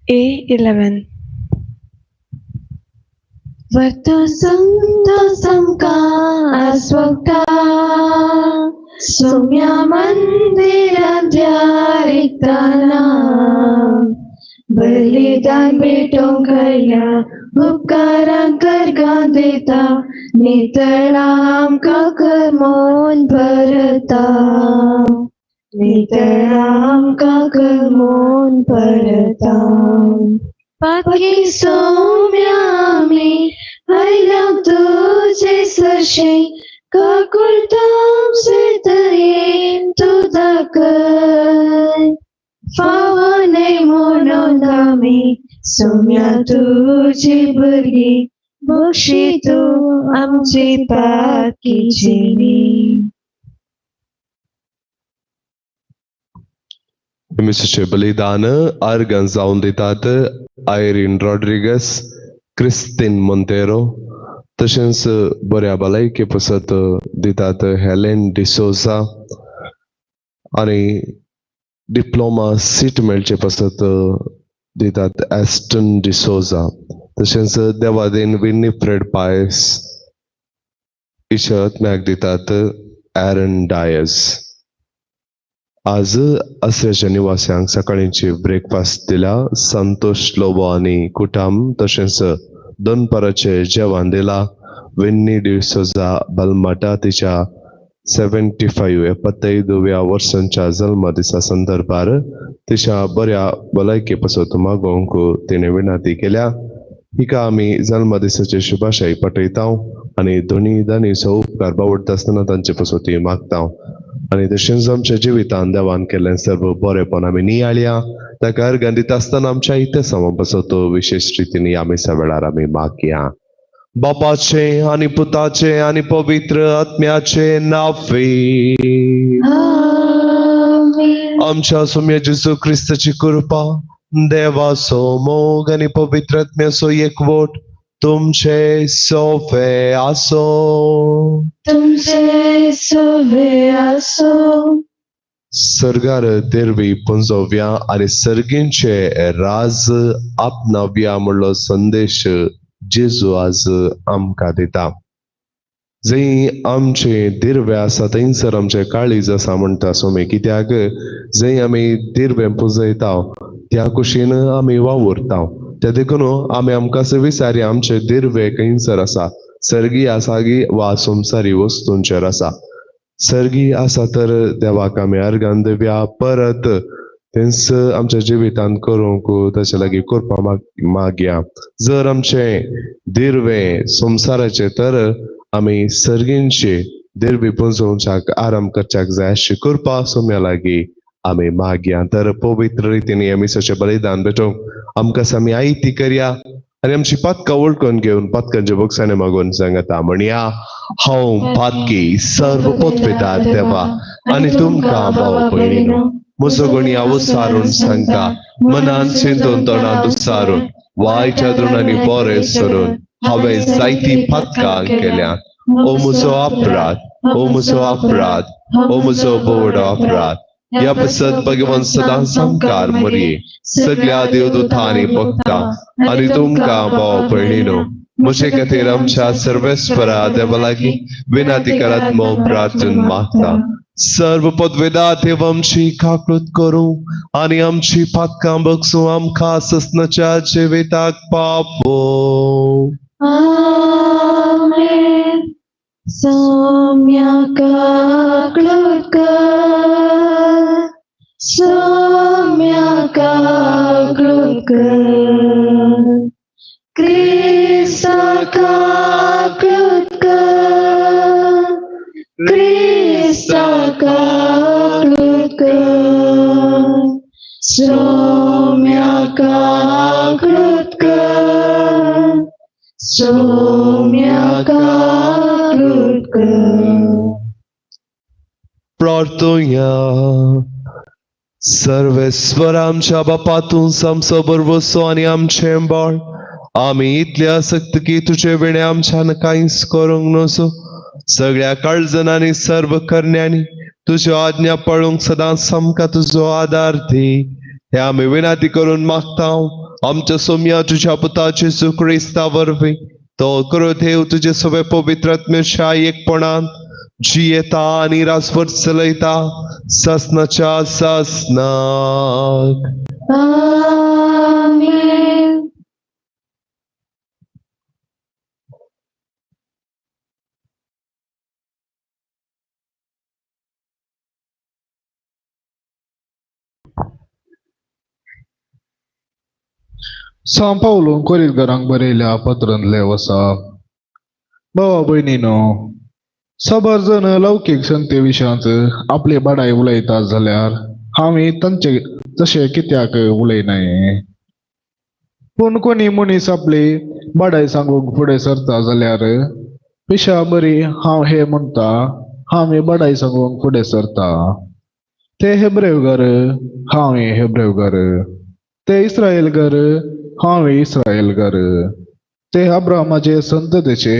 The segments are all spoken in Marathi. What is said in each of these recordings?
A11. Waktu samka aswaka Sumya mandiradhyariktana बलिदान भेटून घडल्या उपकारां करगा देता नितळा आमका करमोन भरता नितळा आमका करमोन भरता पाकी सौम्या आमी आयल्या तुझे सरशे काकुळताम सेतये तुझा कर फावा नाही म्हणून आम्ही सौम्या तुझी भुरगी बक्षी तू आमची पाकीची मिसेसचे बलिदान अर्गन जाऊन देतात आयरीन रॉड्रिगस, क्रिस्तीन मोंतेरो, तशेंच बऱ्या भलायके पसत दितात हेलेन डिसोजा आणि डिप्लोमा सीट मेळचे पसत दितात एस्टन डिसोजा, तशेंच देवादेन विनिफ्रेड पायस इशतम्याक दितात एरन डायस. आज आसऱ्याच्या निवास्यांक सकाळींची ब्रेकफास्ट दिला. संतोष लोबो आणि कुटुंब तशेंच दनपाराचे जेवण दिला. विन्नी डिसोजा बलमाटा तिच्या 75व्या वर्सांच्या जन्म दिसा संदर्भार तिच्या बऱ्या भलायके पसत मागोवंक तिने विनंती केल्या. हिका आमी जन्मदिसाचे शुभाशय पटयता आणि दोन्ही दानीचो उपकार बावडता आसतना तांचे पसती मागता आणि तशेंच आमच्या जिवितान देवान केल्लें सर्व बरेपण आमी नियाळया. ताका अर्घ्य दिता आसतना आमच्या इथे सम पसत विशेष रितीन ह्या मिसा वेळार आमी मागया. बापाचे आणि पुताचे आणि पवित्र आत्म्याचे नावे. आमच्या सौम्य जेजू ख्रिस्ताची कृपा, देवाचो मोग आणि पवित्र आत्म्याचो एकवट तुमचे सोबे आसो. तुमचे सोबे आसो. सर्गार तेरवी पुंजोव्या आणि सर्गींचे राज आपणाव्या म्हणलो संदेश जेजू आज आमकां दिता. जंय आमचे दिर्वे आसा थंयसर आमचे काळीज आसा म्हणटा सोमी, कित्याक जंय आमी दिर्वे पुजयता त्या कुशीन आमी वावुरता. त्या देखून आमी आमकां विचारया आमचे दिर्वे खंयसर आसा, सर्गी आसा की वा संवसारी वस्तूंचेर आसा. सर्गी आसा तर देवाक आमी अर्घ्य दिवया, परत तेंच आमच्या जिवितान करूंक तशें लागीं करपा मागया. जर आमचे दिर्वे संवसाराचे तर आमी सर्गींचे दिर्वे पुंजोवच्याक आराम करच्याक जाय अशी कृपा सोम्या लागीं आमी मागया. तर पवित्र रितीन येमिसाचें बलिदान भेटोवंक आमकां आमी आयती करया आणि आमची पातकां वळखून घेवन पातकांच्या बोक्सांनी मागून सांगता म्हणया. हांव पातकी सर्व पोतपेदार देवा आनी तुमकां भाव भयणीनो, म्हजो गुणी अवसारून सांगता, मनान चिंतून तोंडात उसारून वायट आनी बरें सरून हांवें जायती पातकां केल्यात. ओ म्हजो अपराध, ओ म्हजो अपराध, ओ म्हजो बोवडो अपराध. या पसत भगवान सदां संकार मरये सगळ्या देवदूतांनी भक्ता आनी तुमकां भाव भयणीनो, म्हजे खातीर आमच्या सर्वेस्परा देवा लागीं विनंती करात म्हूण प्रार्थना मागता. सर्व पदवेदार देव आमची काकूत करूं आनी आमची पातकां बगसूं आमकां ससनाच्या जिविताक पावो. आमेन. सौम्या काकूत कर, सौम्या काकूत कर, क्रिस्ता काकूत कर, क्रिस्ता काकूत कर, सौम्या काकूत कर, सौम्या काकूत कर. प्रार्थना. सर्वेस्वर आमच्या बापा तूं आमचो बरवसो आनी आमचें बळ. आमी इतले आसक्त की तुजे विणे आमच्यान कांयच करूंक नसो. सगळ्या काळजनांनी सर्व करण्यांनी तुज्यो आज्ञा पळोवंक सदां समका तुजो आदार दी. हे आमी विनंती करून मागता आमच्या सौम्या तुझ्या पुताचे येशू ख्रिस्ता वरवी तो करो देव तुझे सगळे पवित्र आत्म्याच्या एकपणात जी येता आणि रासवर चलयता ससनाच्या ससनाक. आमेन. São Paulo Korinthgarank बरेल्या पत्रांतले वसा. भावा बहिणीनो, सबर जण लौकिक संतेविशयांत आपले बडाई उलयता जाल्यार आमी तांचे तशे कित्याक उलयनाय. पूण कोणी मनीस आपली बडाई सांगूंक फुडें सरता जाल्यार पिशा बरी हांव हे म्हणटा, आमी बडाई सांगूंक फुडें सरता. ते हेब्रेवकार, हांव हेब्रेवकार. ते इस्रायेलकार, हांव इस्रायेलकार. ते अब्राहमाचे संततेचे,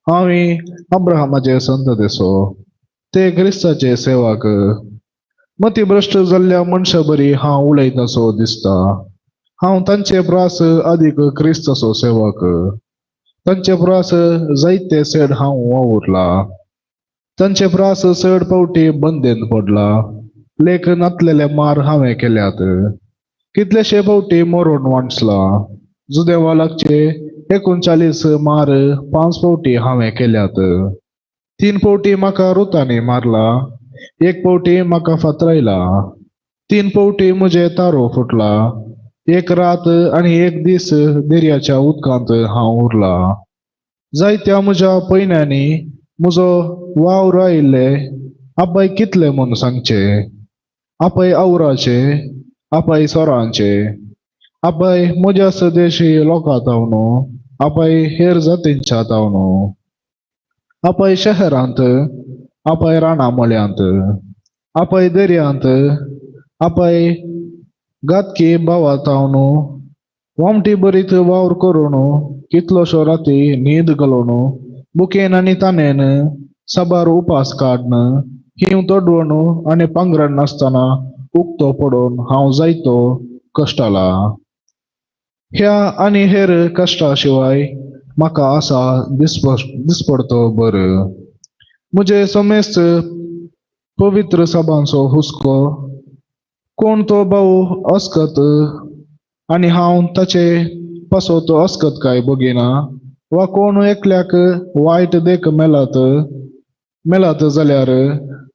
हांव अब्राहमाचे संततेचो. ते क्रिस्ताचे सेवक. मतिभ्रष्ट जाल्ल्या मनशा बरी हांव उलयतासो दिसता. हांव तांचे प्रास अधिक क्रिस्ताचो सेवक. तांचे प्रास जायते सेड हांव वावुरला. तांचे प्रास चड पावटी बंदेन पडला. लेख नातलेले मार हांवें केल्यात. कितलेशे फावटी मरून वांचला. जुदेवा लागचे 39 मार 5 फावटी हांवें केल्यात. 3 फावटी म्हाका रुतांनी मारला. 1 फावटी म्हाका फातरायला. 3 फावटी म्हजे तारो फुटला. 1 रात आनी 1 दीस दर्याच्या उदकांत हांव उरला. जायत्या म्हज्या पयण्यांनी म्हजो वावर आयिल्ले आपाय कितले म्हूण सांगचे. आपाय आवराचे, आपाय सोरांचे, आपाय म्हज्या स्वदेशी लोकां तावनो, आपाय हेर जातींच्या तावनो, आपाय शहरांत, आपाय राना मळ्यांत, आपाय दर्यांत, आपाय गातकी भावा तावनो, वामटी बरीत वावर करून कितलोशो राती न्हीद घालून बुकेन आनी तानेन साबार उपास काडन हिंव तोडवण आनी पांघरण नासतना उक्तो पडून हांव जायतो कश्टाला. ह्या आनी हेर कश्टा शिवाय म्हाका आसा दिसपडतो बर. म्हजे समेस्त पवित्र सभांचो हुस्को कोण तो भाऊ अस्कत आनी हांव ताचे पासत अस्कत काय बगिना, वा कोण एकल्याक वायट देख मेलात जाल्यार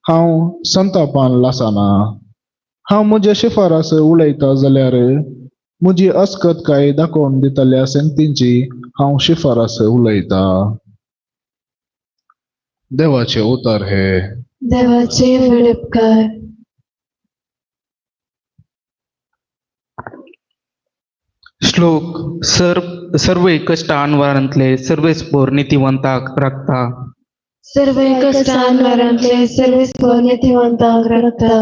हांव संतापान लासना. हांव म्हजे शिफारस उलयता जाल्यार म्हजी अस्कत काय दाखोवन दितल्या संगतींची हांव शिफारस उलयता. देवाचे उतर हे. देवाचे विडपकार. श्लोक सर्व कष्टांवरांतले सर्वेस्पोर नीतिवंताक राखता. सर्व कष्टांवरांतले सर्वेस्पोर नीतिवंताक राखता.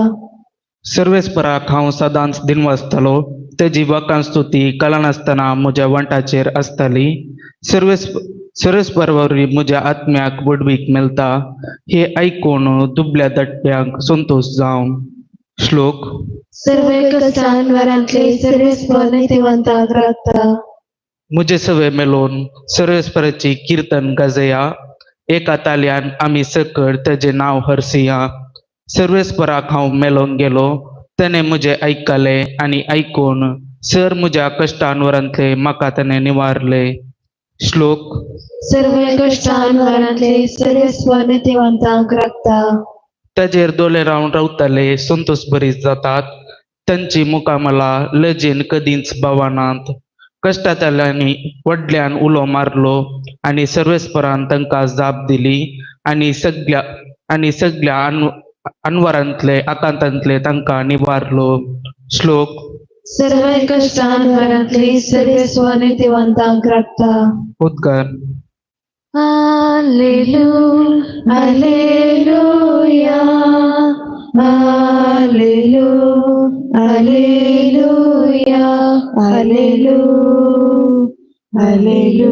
सर्वेस्पराक हांव सदांच दिनवासतलो. तेजी वखाण स्तुती कळनासतना म्हज्या वंटाचेर आसतली. सर्वेस्परावरी म्हज्या आत्म्याक बुडवीक मेलता. हे आयकून दुबल्या दट्ट्यांक संतोष जावं. श्लोक सर्व कष्टांवरांतले सर्वेस्पोर नीतिवंताक राखता. म्हजे सवे मेलोन सर्वेस्पराची कीर्तन गाजया. एका तालयान आमी सकळ तेजे नाव हरसिया. सर्वेस्पराक हांव मेलोन गेलो. तेने म्हजे आयकले आनी आयकून सर म्हज्या कश्टांवरांतले म्हाका तेने निवारले. श्लोक सर्व कष्टांवरांतले सर्वेस्पोर नीतिवंताक राखता. तेजेर दोले रावन रावतले संतोष बरी जातात. तांची मुखामला लजेन कधीच भावनात. कष्टांतल्यांनी व्हडल्यान उलो मारलो आनी सर्वेस्परान तांकां जाप दिली आनी सगळ्या अनवरांतले आकांतांतले तांकां निवारलो. श्लोक सर्व कष्टांवरांतले सर्वेस्पोर नीतिवंताक राखता. उद्गार Hallelujah, Hallelujah, Hallelujah, Hallelujah, Hallelujah, Hallelujah.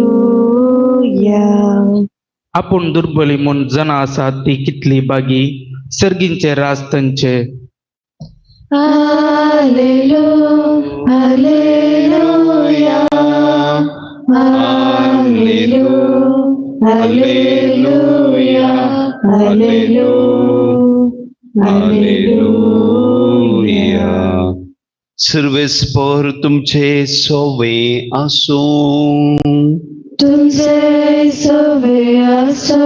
आपूण दुर्बली म्हूण जना आसात ती कितली बागी. सर्गींचे राज तांचे. Hallelujah, Hallelujah, Hallelujah, hallelujah. सर्वेस्पर तुमचे सोवे असो. तुमचे सवे असो.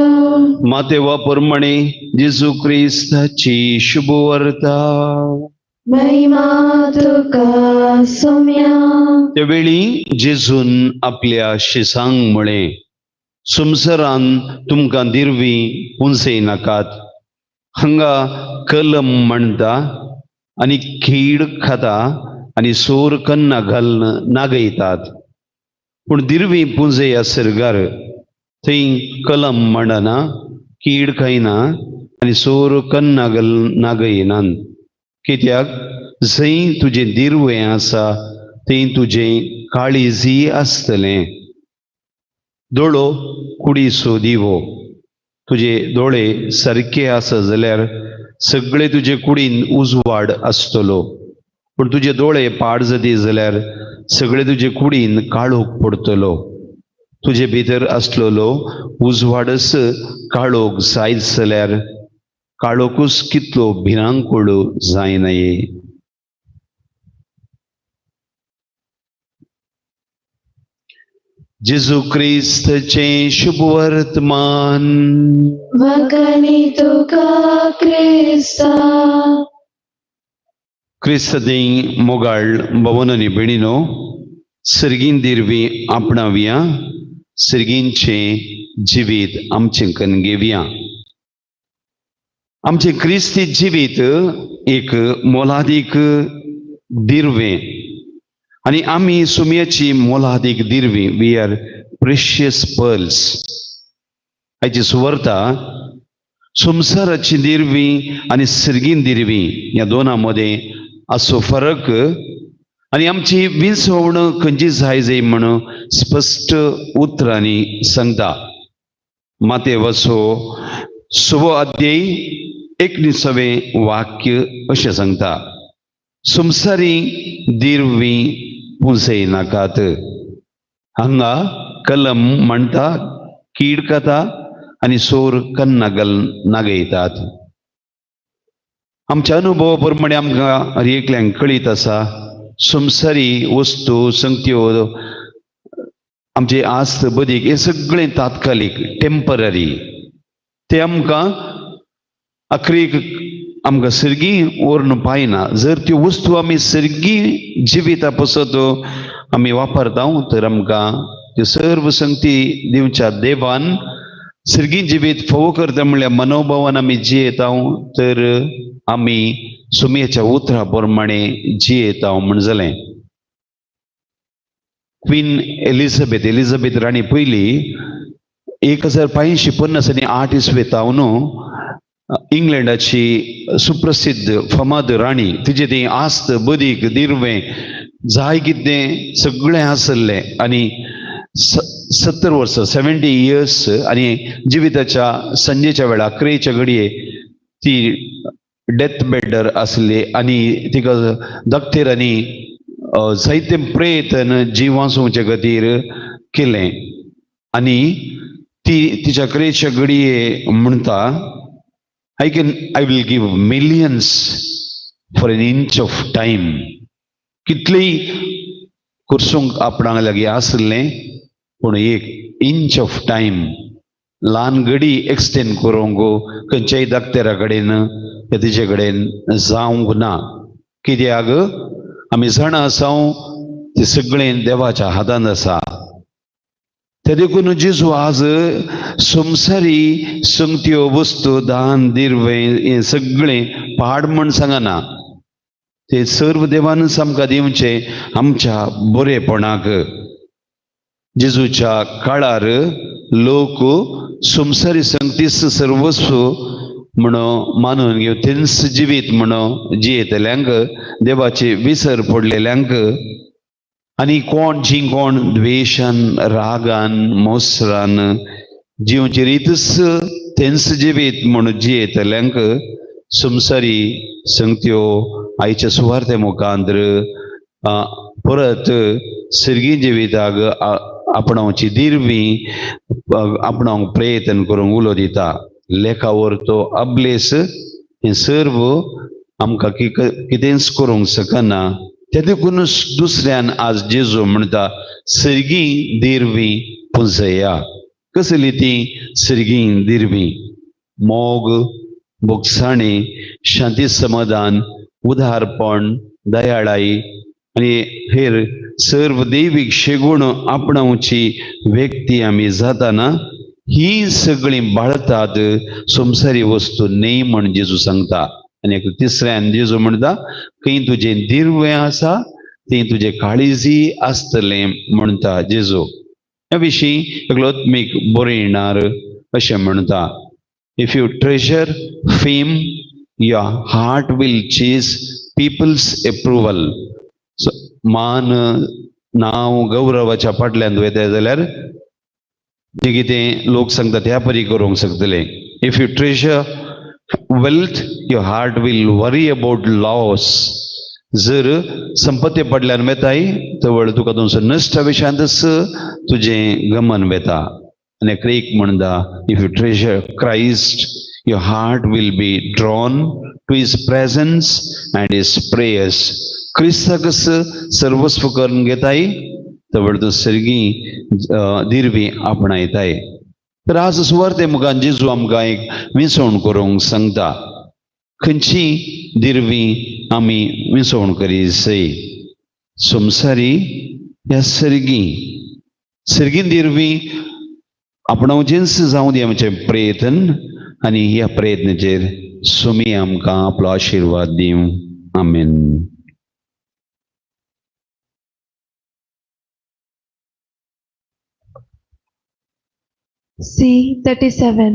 मातेवा प्रमाणे जेजू ख्रिस्ताची शुभ वार्ता. महिमा तुका सौम्या. त्यावेळी जेजून आपल्या शिसांक म्हळे, संवसारान तुमकां दिरवी पुंजय नाकात. हांगा कलम म्हणटा आनी खीड खाता आनी सोर कन्ना घालून नागयतात. पूण दिरवी पुंजय सरगार थंय कलम म्हणना, कीड खायना आनी सोर कन्ना घालून नागयनात. कित्याक जंय तुजें दिरवें आसा थंय तुजें काळीजी आसतलें. दोळो कुडीचो दिवो. तुजे दोळे सारके आसा जाल्यार सगळे तुजे कुडीन उजवाड आसतलो. पूण तुजे दोळे पाड जाली जाल्यार सगळे तुजे कुडीन काळोख पडटलो. तुजे भितर आसलेलो उजवाडच काळोख जायत जाल्यार काळोखूच कितलो भिरांकूळ जायनये. जेजू ख्रिस्ताचे शुभ वर्तमान. वगणी तुका क्रिस्ता. क्रिस्तदेय मोगाळ भवनांनी बेणीनो, सर्गीन दिरवी आपणाव्या, सर्गींचे जिवीत आमचे कन घेवया. आमचे क्रिस्ती जिवीत एक मोलादीक दिरवे आणि आम्ही सुमयाची मोलादीक दिरवी. We are precious pearls. हाची सुवार्ता संसाराची दिरवी आणि सर्गीन दिरवी या दोनांमध्ये असो फरक आणि आमची विसवण खंयची जाय जाय म्हणून स्पष्ट उतरांनी सांगता. माते वसो 6 अध्याय 19 वाक्य अशें सांगता, संसारी दिरवी पुंजय नाकात. हांगा कलम म्हणटा, कीड खाता आनी सोर कन्ना घालून नागयतात. आमच्या अनुभवा प्रमाणे आमकां हर एकल्यांक कळीत आसा, संसारी वस्तू संगत्यो आमचे आस्त बदीक हे सगळें तात्कालीक, टेम्पररी. ते आमकां आखरीक आमकां सर्गी व्हरून पायना. जर त्यो वस्तू आमी सर्गी जिविता पसत आमी वापरता तर आमकां त्यो सर्व संगती दिवच्या देवान सर्गी जिवीत फोव करता म्हणल्यार मनोभावान आमी जियेता तर आमी सुमयेच्या उतरा प्रमाणे जियेता म्हण जालें. क्वीन एलिझाबेथ राणी पयली 1550 इसवेतावन इंग्लंडाची सुप्रसिद्ध फामाद राणी. तिचे ती आस्त बदीक दिरवें जाय कितें सगळें आसलें आनी 70 वर्सां 70 इयर्स आनी जिविताच्या संजेच्या वेळार 11च्या घडये ती डेथ बेडर आसली आनी तिका दोतोरांनी जायते प्रयत्न जीव वाचोवचे खातीर केलें. आनी ती तिच्या 11च्या घडये म्हणटा, I will give millions for an inch of time. कितलेय कुर्सूंक आपणाक लागीं आसलें पूण 1 इंच ऑफ टायम ल्हान घडी एक्सटेंड करूंक खंयच्याय दाक्तेरा कडेन तिचे कडेन जावंक ना. कित्याक आमी जाणा आसा तें सगळें देवाच्या हातांत आसा. ते देखून जेजू आज संवसारी संगत्यो वस्तू दान दिरवें हें सगळें पाड म्हण सांगना. ते सर्व देवानच आमकां दिवचें आमच्या बरेपणाक. जेजूच्या काळार लोक संवसारी संगतीस सर्वस्व म्हणून मानून घेव तेंच जिवीत म्हणून जियेतल्यांक देवाचे विसर पडलेल्यांक आनी कोण द्वेशान रागान मोसरान जिवची रीतच तेंच जिवीत म्हणून जियेतल्यांक संवसारी संगत्यो आयच्या सुवार्ते मुखांतर परत सर्गी जिविताक आपणावची दिरवी आपणावंक प्रयत्न करूंक उलो दिता. लेखावर तो अभ्लेस हे सर्व आमकां कितेंच करूंक सकना. ते देखूनच दुसऱ्यान आज जेजू म्हणटा सर्गी दिरवी पुंजया. कसली ती सर्गी दिरवी? मोग, बोगसाणी, शांती समाधान, उदारपण, दयाळाई आणि हेर सर्व दैविक शेगूण आपणावची व्यक्ती आमी जाताना ही सगळी बाळतात संवसारी वस्तू न्ही म्हण जेजू सांगता. आनी तिसऱ्यान जेजू म्हणटा खंय तुजे दिरवें आसा थंय तुजे काळीजी आसतलें म्हणटा जेजू. ह्या विशीं एकलो आत्मीक बरयणार अशें म्हणटा, if you treasure fame your heart will chase people's approval. So, मान नाव गौरवाच्या फाटल्यान वयता जाल्यार जे कितें लोक सांगता त्या परी करूंक शकतले. If you treasure wealth your heart will worry about loss. जर संपत्ती पडल्यान वेताय तर तुका तुमचो नश्ट विशांतच तुजें गमन वेता. आनी एक म्हणटा if you treasure Christ your heart will be drawn to his presence and his prayers. क्रिस्ताकस सर्वस्व करून घेताय तर तो सर्गी दिरवी आपणायताय. तर आज सुवार्ते मुखान जेजू आमकां एक विसवण करूंक सांगता. खंयची दिरवी आमी विसवण करी सय? संवसारी ह्या सर्गी दिरवी आपणावचेंच जावं दी आमचे प्रयत्न. आणि ह्या प्रयत्नाचेर सुमी आमकां आपलो आशिर्वाद दिवं. आमेन. C37.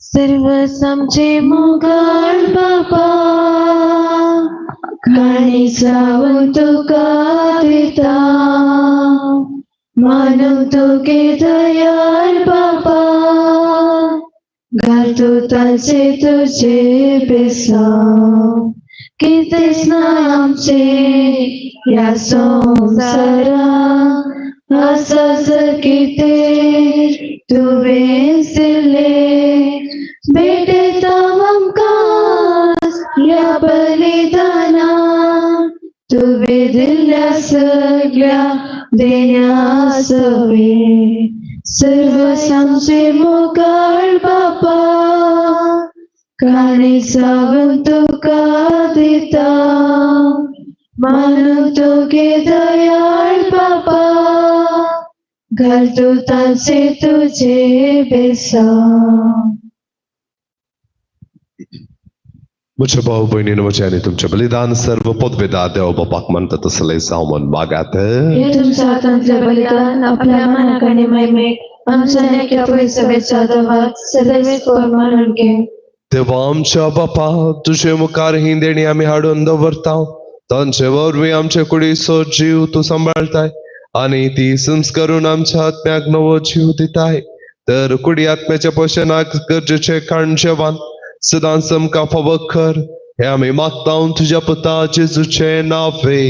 सर्वच आमचे मोगाळ बाबा, काळी जाऊन तुका दिता, मानव तुगे दयाळ बाबा, घालतो ताचे तुझे बेसांव. कितेंच ना आमचे ह्या संवसारांत, आसाच कितें तुवें दिलें, भेटता आमकां ह्या बलिदानांत. तुवें दिल्ल्या सगळ्या देण्या सवे. सर्वच आमचे मोगाळ बाबा, काळी जाऊन तुका दिता, मानव तुगे दयाळ बाबा, घालतो ताचे तुझे बेसांव. म्हज्या भाऊ भयणीनो, म्हजे आनी तुमचे बलिदान सर्व पदवेदार देव बापाक म्हणटा तसलें जावं मागात. हे तुमच्या हातांतले बलिदान आपल्या मनाक आनी महिमेक आमच्या नेक्या पयसवेच्या देवाक सदैव मानून घे. देवा आमच्या बापा, तुझे मुखार ही देणी आमी हाडून दवरता. तांचे वरवीं आमचे कुडीचो जीव तूं सांबाळताय आनी ती संस्कारून आमच्या आत्म्याक नवो जीव दिताय. तर कुडी आत्म्याच्या पोशणाक गरजेचे खाण जेवण सदांच आमकां फावो कर. हे आमी मागता तुझ्या पुता जेजूचे नावे.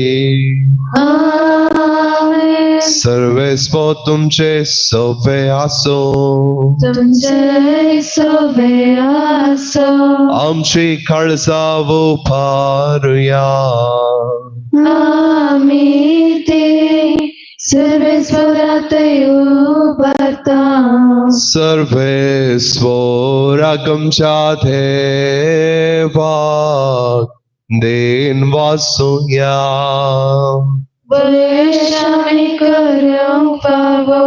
आमेन. सर्वेस्व तुमचे सवे आसो, तुमचे सवे आसो. आमची काळजां उबारुया. आमी ते सर्वेश्वरात उबारता. सर्वेस्वर आमच्या देवाक देन वासूया. बळशाणी करूंक फावो.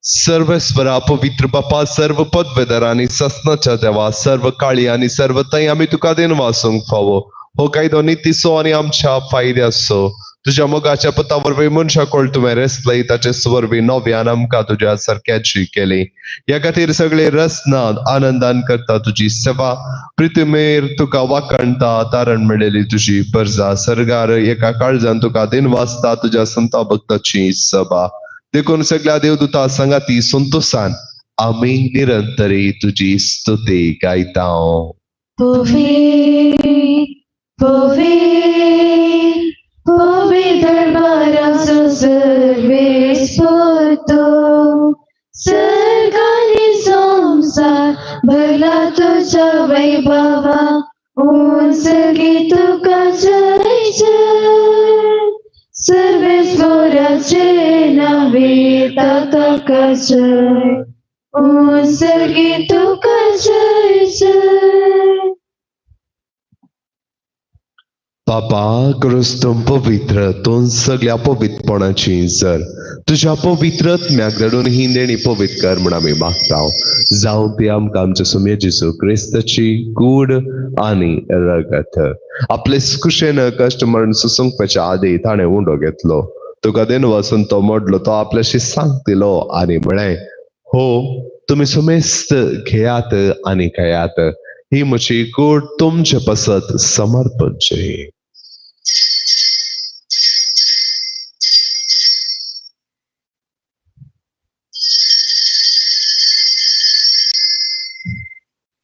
सर्वेस्वरा पवित्र बापा, सर्व पदवेदार आणि ससनाच्या देवा, सर्व काळी आणि सर्व थंय आमी तुका देन वासूंक फावो. हो कायदो नितीसो आनी आमच्या फायद्याचो. तुझ्या मोगाच्या पुता वरवीं मनशां कोळ तुवें रेसलय, ताचे वरवीं नव्यान आमकां तुज्या सारक्याची केली. ह्या खातीर सगळे रसनाद आनंदान करता तुजी सेवा. प्रितमेर तुका वाकणटा तारण मेळयली तुजी परजा. सर्गार एका काळजान तुका दिन वाचता तुज्या संता भक्ताची सभा. देखून सगळ्या देवदूता संगाती संतोषान आमी निरंतरी तुजी स्तुती गायता. पवित्र पवित्र सर्गाने संसार भरला तुझ्या वैभवा ओसर्गी तुका जय जय सर्वेश्वराचे नावे ताका जय ओसर्गी तुका जय जय. बापा खरंच तुम पवित्र तोन सगळ्या पवित्रपणाची जर तुझ्या पवित्रत्म्याक धाडून ही देणी पवित्र कर म्हण आमी मागताव. जावं ती आमकां आमच्या सुम्य जेजू क्रिस्ताची कूड आनी रगत. आपले कुशेन कश्ट मरण सुसंगपाच्या आदी ताणें उंडो घेतलो. तुका देन वचून तो मोडलो तो आपल्याशी सांगतिलो आनी म्हळें हो तुम्ही सुमेस्त घेयात आनी खायात ही म्हजी कूड तुमचे पसत समर्पण चे.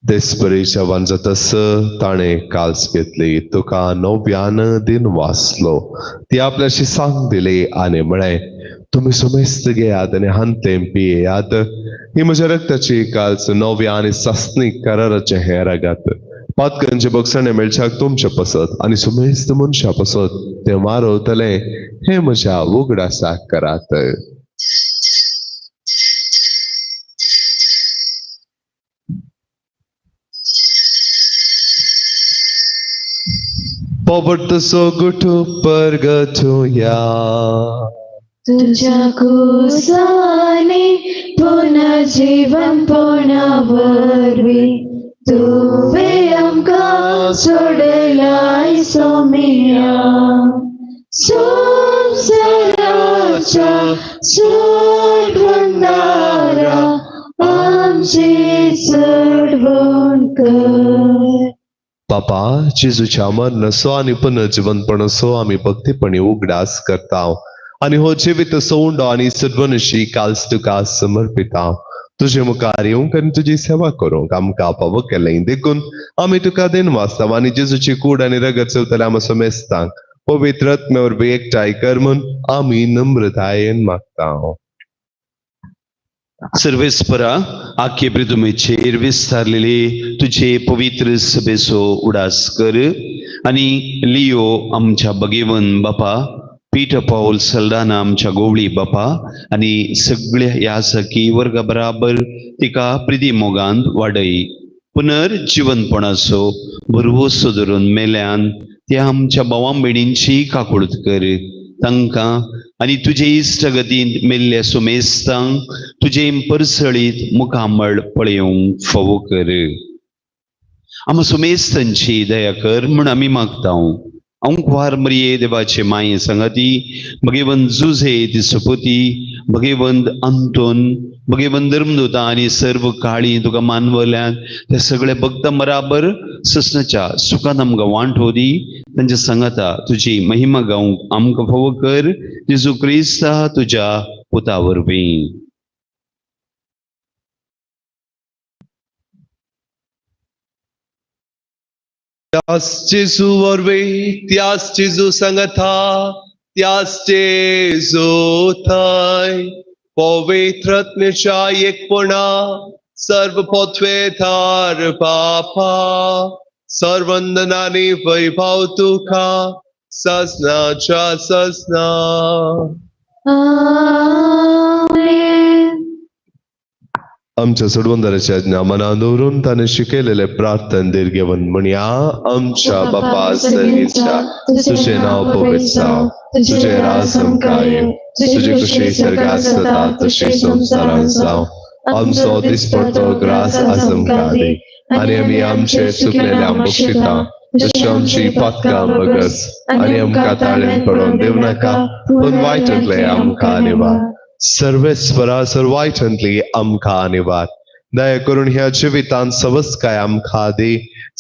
देसपरीच्या वांजतस ताणे काल्स घेतली. तुका नव्यान दिन वाचलो. ती आपल्याशी सांग दिली आनी म्हळे तुम्ही सुमेस्त घेयात आनी हांतें पियेयात ही म्हज्या रक्ताची काल्स नव्या आनी सासणीक कराराचे हे रगत. पातकांचे बक्षणे मेळच्याक तुमचे पसत आनी सुमेस्त मनशा पसत ते मारवतले हे म्हज्या उगडासाक करात. पोवडतसो गुठू परगटूया. तुझ्या कुसाने पुनर्जीवन पोणावरवी तुवे आमकां सोडलाय सोमिया. संसाराच्या सोडवणारा आमची सोडवण कर. बापा जेजूच्या मरणसो आनी पुनर्जीवनपणसो आमी भक्तीपणी उगडास करताव आनी हो जिवीत सोंडो आनी सद्वनशी काल्स तुका समर्पिताव. तुजे मुखार येवंक आनी तुजी सेवा करूंक आमकां फावो केलें देखून आमी तुका देन वाचताव आनी जेजूची कूड आनी रगत चलतले आमच्या समेस्तांक पवित्र आत्मे वरवीं एकठांय कर म्हूण आमी नम्रतायेन मागताव. सर्वेस्परा आख्ये पृथ्वीचेर विस्तारलेले तुझे पवित्र सभेचो उडास कर आणि लिओ आमच्या भगेवन बापा पीठ पाऊल सल्दाना आमच्या गोवळी बापा आणि सगळ्या यासकी वर्गा बराबर तिका प्रिदी मोगांत वाडय. पुनर्जीवनपणाचो भरवोसो धरून मेल्यान त्या आमच्या भावां भयणींची काकुळट कर. तांकां आनी तुजे इश्ट गतींत मेल्ल्या सुमेस्तांक तुजे परसळीत मुखामळ पळयोवंक फावो कर. आम सुमेस्तांची दया कर म्हूण आमी मागताव. अंकुवार मरिये देवाचे माये संगती भगेवंत जुझे दिसपती भगेवंत अंतोन भगेवंत धर्मदूता आनी सर्व काळी तुका मानवल्यान ते सगळे भक्तां बराबर ससनाच्या सुखान आमकां वांटो दी. तांच्या सांगाता तुजी महिमा गावंक आमकां फावो कर. जेजू क्रिस्ता तुज्या पुता वरवीं. त्याच जेजू वरवीं त्याच जेजू सांगता त्याच जेजू थंय पवित्र आत्म्याच्या एकपणा सर्व पृथ्वेर बापा सर्वंदनानी वैभव तुका ससनाच्या ससना. आमेन. आमच्या सोडवंदाराच्या आज्ञा मनात दवरून ताणें शिकयलेले प्रार्थना देरगेवन म्हणया. आमच्या बापा सर्गीच्या तुझे नाव पवित्र जावं. तुझे राज आमकां येवं. तुझे कशी सर्गात जाता तशी संवसारांत जावं. आमचो दिसपडटो ग्रास आज आमकां दी आनी आमी आमचे चुकलेल्या बक्षिता तशी आमची पातकां बगस आनी आमकां ताळेन पडोवन दिव नाका पूण वायटांतले आमकां निवार. सर्वेस्परा सर्वायटांतली आमकां निवार. दया करून ह्या जिवितांत सवस्काय आमकां दी.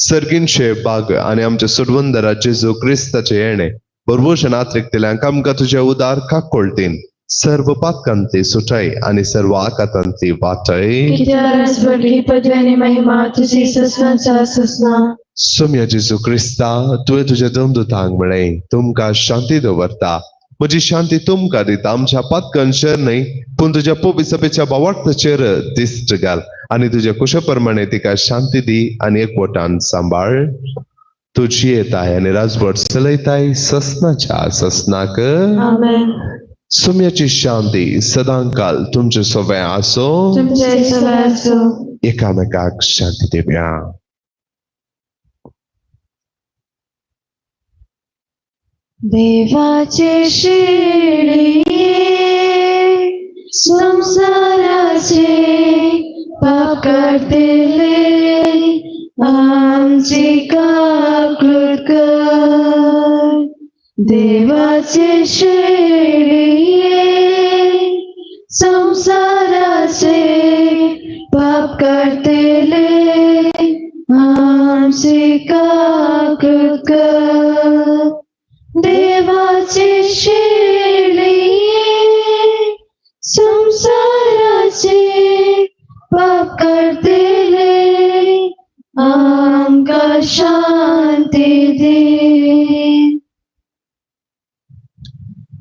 सर्गींचे भाग आनी आमच्या सुडवंदरा जेजू क्रिस्ताचे येणे बरोवशें नात्रिकतेल्यांक आमकां तुज्या उदार काकोळटीन सर्व पातकांतली सुटाय आनी सर्व आकातांतली वाटाय. पदव्यानी महिमा तुझी ससनाच्या ससना. सोम्या जेजू क्रिस्ता तुवें तुज्या दमदूतांक म्हळें तुमकां शांती दवरता म्हजी शांती तुमकां दिता. आमच्या पातकान शर न्हय पूण तुज्या पवित्र सभेच्या बावटाचेर दिश्ट घाल आनी तुज्या कुशा प्रमाणे तिका शांती दी आनी एकवटान सांबाळ. तुझी येताय आनी राजवट चलयताय ससनाच्या ससनाक. आमेन. सुम्याची शांती सदांकाल तुमचे सोबे आसो. तुमचे सगळे असो. एकामेकाक शांती देव्या. देवाचे शिडी संसाराचे पाप काढले आमची काकूट कर. देवाचे शिडी संसाराचे पाप काढले आमची काकूट कर. देवाचे शिडी संसाराचे पाप काढले आमका शांती दे.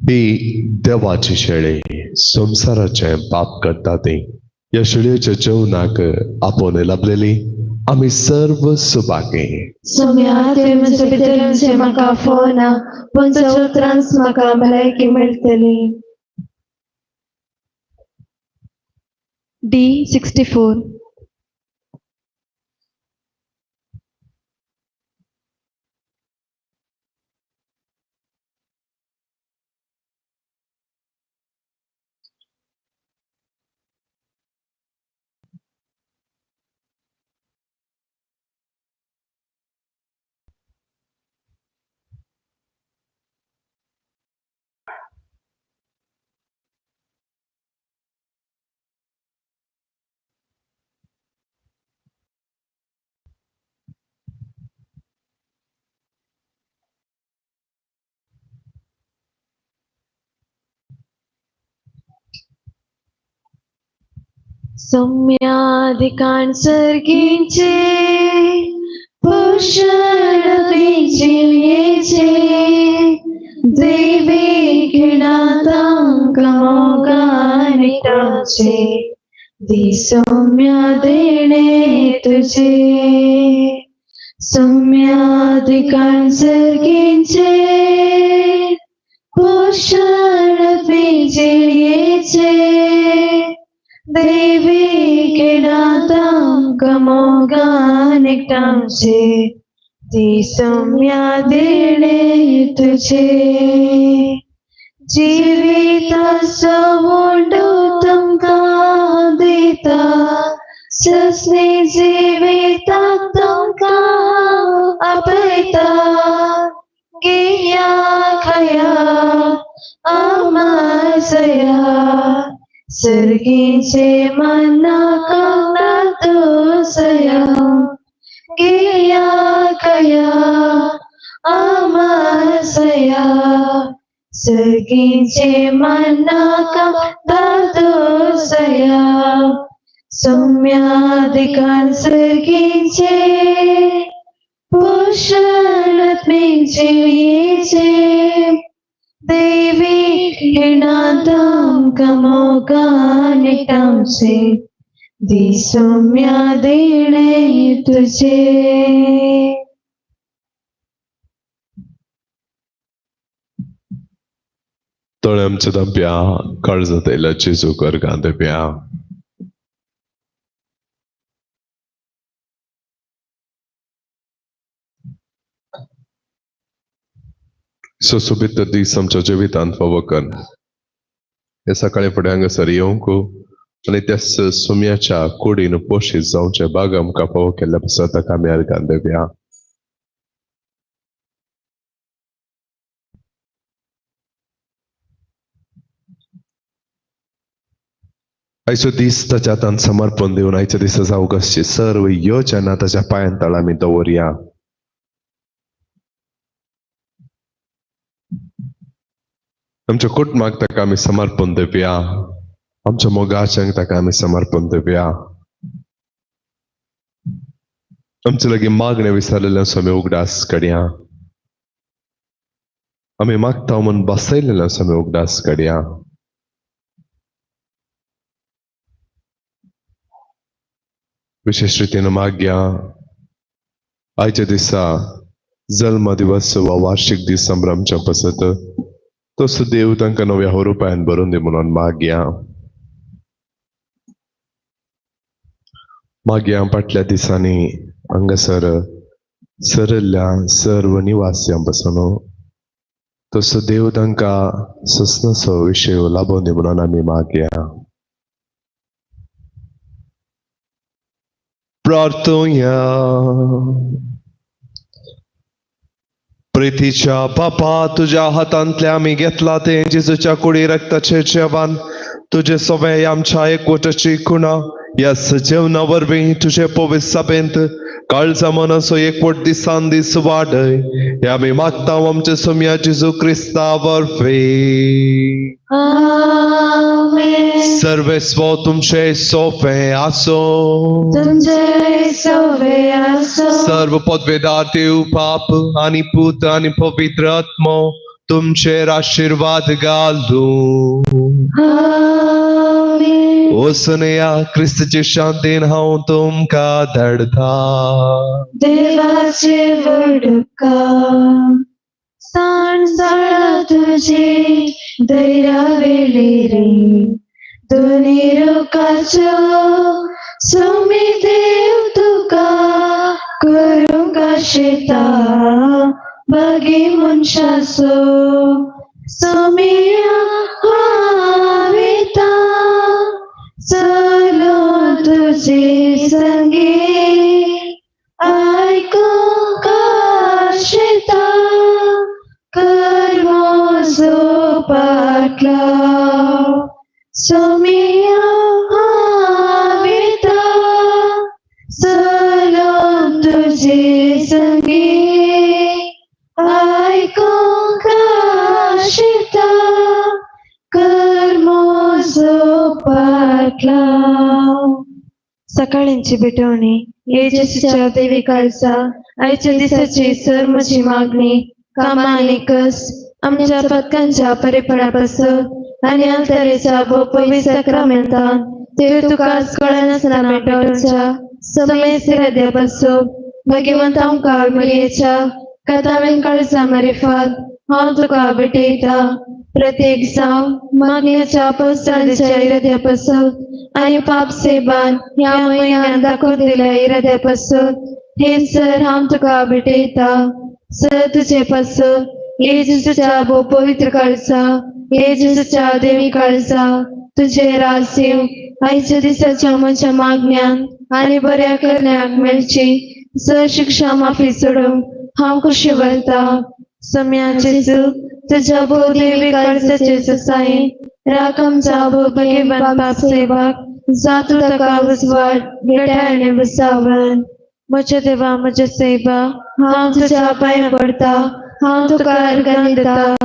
ही देवाची शेळी संसाराचे पाप करता ती. या शेळयेच्या जेवणाक आपण लाभलेली आम्ही सर्व सुभागे. सम्या ते म्हणजे पितरांचे म्हाका फोना पण चौत्रांस म्हाका भलायकी मेळटली. D64. सम्याधिकान सर्गींचे पोषण बिजियेचे दैवी घिणातांक मोगानिटाचे दी सौम्या देणे तुझे. सम्याधिकान सर्गींचे पोषण बिजियेचे दैवी घिणातांक मोगानिटाचे दी सौम्या देणे तुझे. जिविताचो वोंडो तुमकां दिता ससने जिविताक तुमकां आपयता. गिया खाया आमासया सर्गीचे मन्ना कांगनातोसया. गिया खाया आमासया सर्गीचे मन्ना कांगनातोसया. सम्याधिकान सर्गीचे पोषण बिजियेचे दैवी घिणातांक मोगानिटाचे दी सौम्या देणे तुझे. तळे आमच्या दंप्या कर्ज तेला जेजू करगां देव्या. सुशोभित दीस आमच्या जिवितांत फावो कर. हे सकाळी फुडें हांगासर येवंक आनी त्या सुम्याच्या कुडीन पोशीत जावचे भाग आमकां फावो केल्ल्या पासून ताका आमी अर्गां देवया. आयचो दीस ताच्या हातांत समर्पण दिवन आयच्या दिसा जावगासची सर्व योजना ताच्या पांयांतळ आमी दवरया. आमच्या कुटुंबाक ताका आमी समर्पण दिवया. आमच्या मोगाच्यांक ताका आमी समर्पण दिवया. आमचे लागीं मागणे विचारलेल्या आमी उगडास करया. आमी मागता म्हूण बसयलेलो आसा आमी उगडास काडया. विशेष रितीन मागया आयच्या दिसा जल्म दिवस वा वार्षिक दीस संभ्रमच्या पसत तसो देव तांकां नव्या रुपयान भरून दी म्हणून मागया. मागया फाटल्या दिसांनी हांगासर सरल्ल्या सर्व निवासियां पासून तसो देव तांकां ससनसो विशय लाभोवन दी म्हणून आमी मागया. प्रार्थुया. प्रितीच्या बापा, तुझ्या हातांतल्या आमी घेतला ते जेजूच्या कुडी रक्ताचे जेवण, तुझे सवय आमच्या एकवटाची खुणा या सजेवना वरवीं तुझे पवित्र सभेंत काळजा मनसो एकवट दिसान दीस वाडय हे आमी मागता आमचे सोम्या जेजू क्रिस्ता वरवीं. आमेन. सर्वेस्व तुमचे सोपे आसो. तुमचे सोबे असो. सर्व पदवेदार देव बाप आणि पुत्र आणि पवित्र आत्मा तुमचेर आशीर्वाद घालू. आमेन. ओसनया क्रिस्तची शांतीन हांव तुमकां धाडता. देवाचे वडका सांड तुझे दैरा वेली रे दोन्ही रोकाचो सोमी देव तुका करूंक आशेता बागी मनशाचो सोमिया हावेता चलो तुझे संगे आयकूंक आशेता कर्मोजो पाटलाव सोमिया हावेता चलो तुझे संगे आयकूंक आशेता कर्मोजो पाटलाव. सकाळींची भेटवणी येशूच्या देवी काळचा आयच्या दिसाची सर्वची मागणी कामा आणि कस आमच्या पत्कांच्या परिपणापासून आणि अंतरेच्या पवित्र साक्रामेंतान ते तुका कळनासतना मेटोवच्या समय सिरद्यापासून भगवंत आमकां मिळेच्या कथावेन काळजा मारिफत हांव तुका भेटयता. प्रत्येक जाव मागण्याच्या पोस्तांच्या इराद्यापासून आणि पाप सेबान ह्या महिन्यात दाखवलेल्या इराद्यापासून हे सर हांव तुका भेटयता. सर तुझे पासून येजूच्या पवित्र काळजा येजूच्या देवी काळजा तुझे रासीव आयच्या दिसाच्या म्हज्या मागण्यान आनी बऱ्या करण्याक मेळची सर शिक्षा माफी सोडूंक हांव कशी वरता. सम्या जेजू तुझ्या देवी काळजाचे सुसायेन राख आमच्या भगवान बाप सेवाक जातू ताका उजवाड बेटा आनी बुसावण. म्हज्या देवा म्हज्या सेवा हांव तुज्या पांयां पडटा हांव तुका अर्घ्य दिता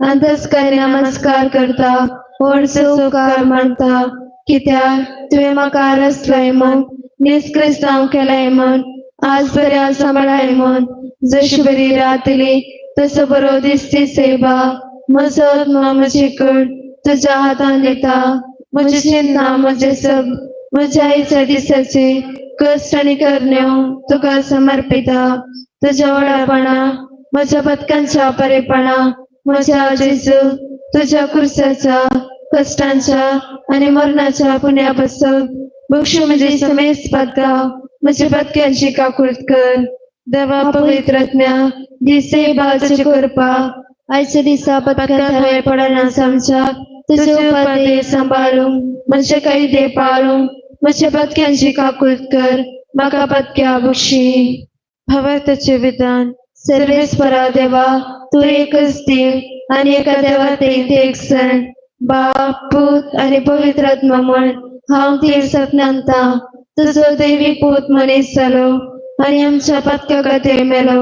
अंतस्करी नमस्कार करता व्हडसो उपकार मानता कित्याक तुवें म्हाका रचलय म्हूण निस्क्रिस्तांव केलय म्हूण आज बऱ्या सांबाळाय म्हूण जशी बरी रातली तसो बरो दिसती सेवा म्हजो आत्मा म्हजी कूड तुज्या हातान दिता. म्हजी चिंता म्हजे सब म्हज्या आयच्या दिसाची कश्ट आनी करण्यो तुका समर्पिता. तुज्या व्हडपणा म्हज्या पत्कांच्या बरेपणा म्हज्या जेजू तुज्या कुर्साच्या कश्टांच्या आनी मरणाच्या पुण्या पासून बक्षू म्हजी समेस पत्का म्हज्या पत्क्यांची काकूळट कर. देवा पवित्रज्ञा दिसे बाळची कृपा आयच्या दिसा पत्क्यांत हांवें पडना समच्या तुजे उपाधी सांबाळूंक म्हजे कैदे पाळूंक म्हज्या पत्क्यांची काकूळट कर. म्हाका पत्क्या बक्षी. भगवंताचे विधान सर्वेस्परा देवा तू एकच देव आनी एका देवात एक सण बाप पूत आनी पवित्र आत्मा म्हूण हांव तीर सपनांता तुजो देवी पूत मनीस जालो आनी आमच्या पत्का खातीर मेलो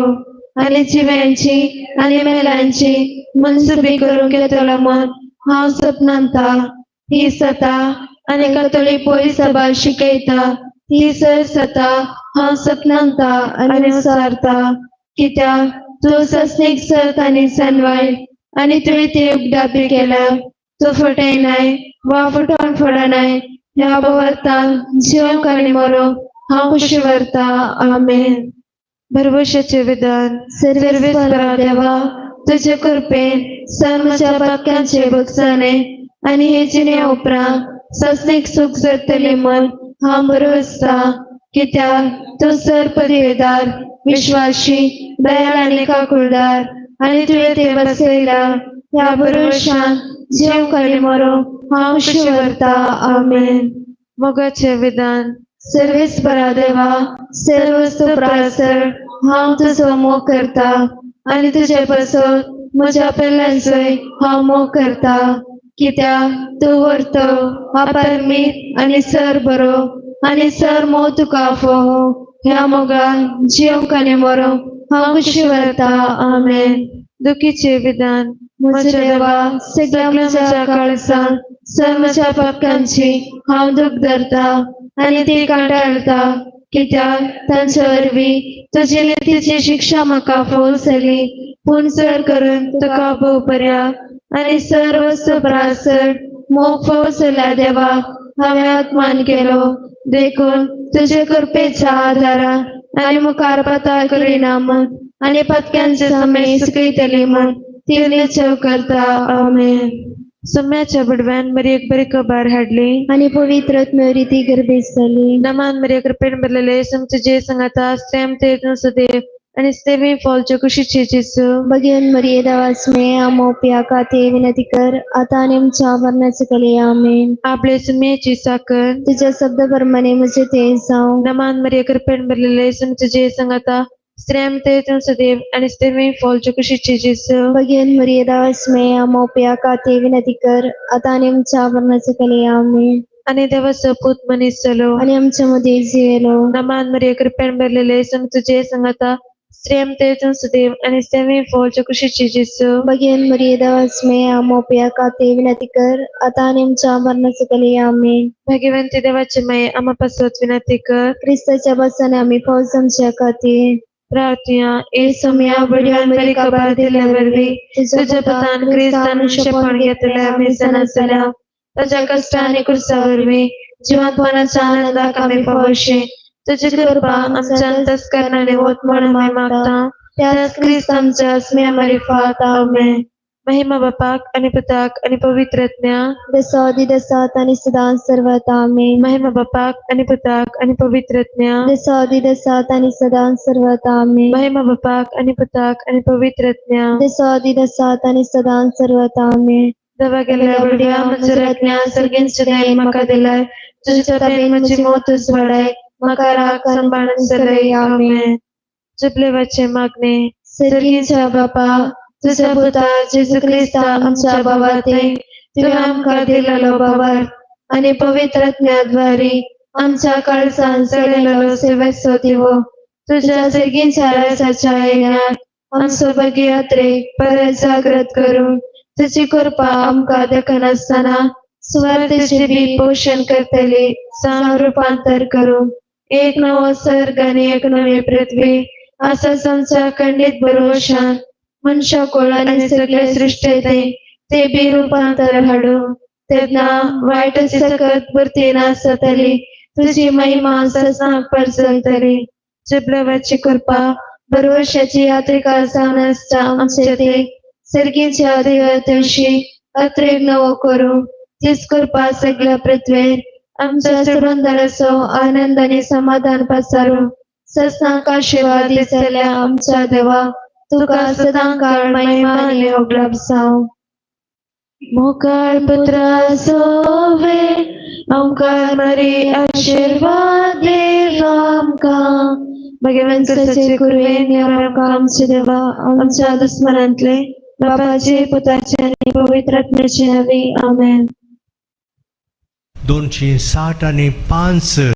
आनी जिव्यांची आनी मेलांची मनसुबी करूंक येतलो म्हूण हांव सपनांता. ही सता आनी कथोलीक पोळी सभा शिकयता ही सर सता हांव सपनांता आनी विचारता कित्याक तूं सस्नीक सर्त आनी सनवाय आणि तुवें ते उगडाबी केला तो फटयनाय वा फटोवन फोडनाय ह्या वर्तान जिवंक आनी मरो हांव खुशी व्हरता आमेन. भरवशाचे विधान सर्वेस्परा देवा तुझे कृपेन सर्वच्या पातकांचे बगसाने आणि हे जिणे उपरांत सस्नेक सुख जातले म्हण हांव बरो आसता कित्याक तूं सरपदवेदार विश्वासी दयाळ आनी काकुळदार आनी तुवें ते बसयला ह्या भरवशान जिवंक आनी मरो हांव खुशी व्हरता आमेन. मोगाचे विधान सर्वेस्परा देवा सर्वस्तु प्रासर हांव तुजो मोग करता आनी तुजे बसत म्हज्या पेल्ल्यांचोय हांव मोग करता कित्याक तूं व्हरतो अपारमीत आनी सर बरो आनी सर मोग तुका फोव ह्या मोगान जिवंक आनी मरो हांव खुशी व्हरता आमेन. दुखीचे विधान म्हज्या देवा सगळ्या म्हज्या काळजान सर्वच्या पापकांची हांव दूख धरता आनी ती काटाळटा कित्याक तांचे वरवीं तुजे नितीची शिक्षा म्हाका फोव जाली पूण चड करून तुका भोव बऱ्या आनी सर्व प्रासर मोग फोव जाल्या देवा हांवें आत्मान केलो देखून तुजे कृपेच्या आदारान आनी मुखार पाताळ करिना म्हण आनी पत्क्यांचे समय सुकयतली म्हण ती निचव करता आमेन. सम्याच्या बुडव्यान बरी एक बरी खबर हाडली आणि पवित्र रीती गर्भेस जाली. नमान मरिया कृपेन बरलेले समचे जे संगता स्त्रेम ते सदैव आणि स्तेवी फॉलच्या कुशीचे जेसू भगवान मरिये दावास्मे आमो प्याका ते विनती कर आता आणि आमच्या मरणाचे कले आमेन. आपले सुमेची साकन तुझ्या शब्द प्रमाणे मुझे ते जाऊ. नमान मरिया कृपेन बरलेले समचे जे संगता स्त्रेम ते सदैव आणि स्तेवी फॉलच्या कुशीचे जेसू भगवान मरिये दावास्मे आमो प्याका ते विनती कर आता आणि आमच्या मरणाचे कले आमेन. आणि देवाचा पूत मनीस झालो आणि आमच्या मध्ये जिवेलो. नमान मरिया कृपेन बरलेले समचे जे संगता स्त्रेम ते सदैव आणि स्तेवी फॉलच्या कुशीचे जेसू भगवान मरिये दावास्मे आमो प्याका ते विनती कर आता आणि आमच्या मरणाचे कले आमेन. भगवंती देवाचे माये आम्हा पासत विनंती कर ख्रिस्ताच्या बसाने आम्ही फौज आमच्या खातीर प्रार्थना ए समया बडियान बरी खबर दिल्या वरवी तुझ्या पतान क्रिस्तान शपण घेतल्या आम्ही सणासल्या तुझ्या कष्टाने कुर्सावरवी जीवनपणाच्या आनंदाक आम्ही पावशे तुझी कृपा आमच्या अंतस्करणाने होत म्हणून आम्ही मागता त्याच ख्रिस्त आमच्या स्मेह मारिफात आमेन. महिमा बापाक आणि पिताक आणि पवित्रज्ञा दसादी दसात आणि सदा सर्वत आमेन. महिमा बापाक आणि पिताक आणि पवित्रज्ञा दसादी दसात आणि सदा सर्वत आमेन. महिमा बापाक आणि पिताक आणि पवित्रज्ञा दसादी दसात आणि सदा सर्वत आमेन. देवा गेल्या बडिया मंजुराज्ञा सर्गींचे देण म्हाका दिलाय तुझ्या ताबेन म्हजी मोतूच वाडाय म्हाका राख सांबाळून सलय आमेन. जुबलेवाचे मागणे सर्गींच्या बापा तुझ्या पुता जेजू क्रिस्ता आमच्या भावाते तुवें आमकां दिलेलो भावार आनी पवित्रज्ञाद्वारे आमच्या काळजान चडयलेलो सेवेचो दिवो तुझ्या सर्गींच्या रासाच्या येण्यात आमचो भगी यात्रेक परत जागृत करून तुझी कृपा आमकां देखनासतना स्वार्थेचे बी पोषण करतली सांग रूपांतर करून एक नवो सर्ग आनी एक नवी पृथ्वी असंच आमच्या खंडीत भरवशान मनशा कोळाने सगळे सृष्टीते ते बी रूपांतर हाडू तेन्ना वाईट सकत भरती नासतली तुझी महिमा ससांक परचलतली. जिबलवाची कृपा भरवशाची यात्रिका जावन आसता आमचे ते सर्गीच्या देवतेशी अत्रेक नवो करू तीच कृपा सगळ्या पृथ्वीर आमच्या सुरंदराचो आनंद आणि समाधान पसारू ससांक आशीर्वाद दिसल्या आमच्या देवा तुका सदांकाळ महिमा आनी होगलाप जावं. मोकाळ पुत्राचो वेळ ओंकार मरी आशीर्वाद देव आमकां भगवान कृष्णाचे कुरवेन आमकां आमचे देवा आमच्या दुस्मनांतले बापाचे पुताचे आनी पवित्रात्म्याचे नवी आमेन. 260 आणि 5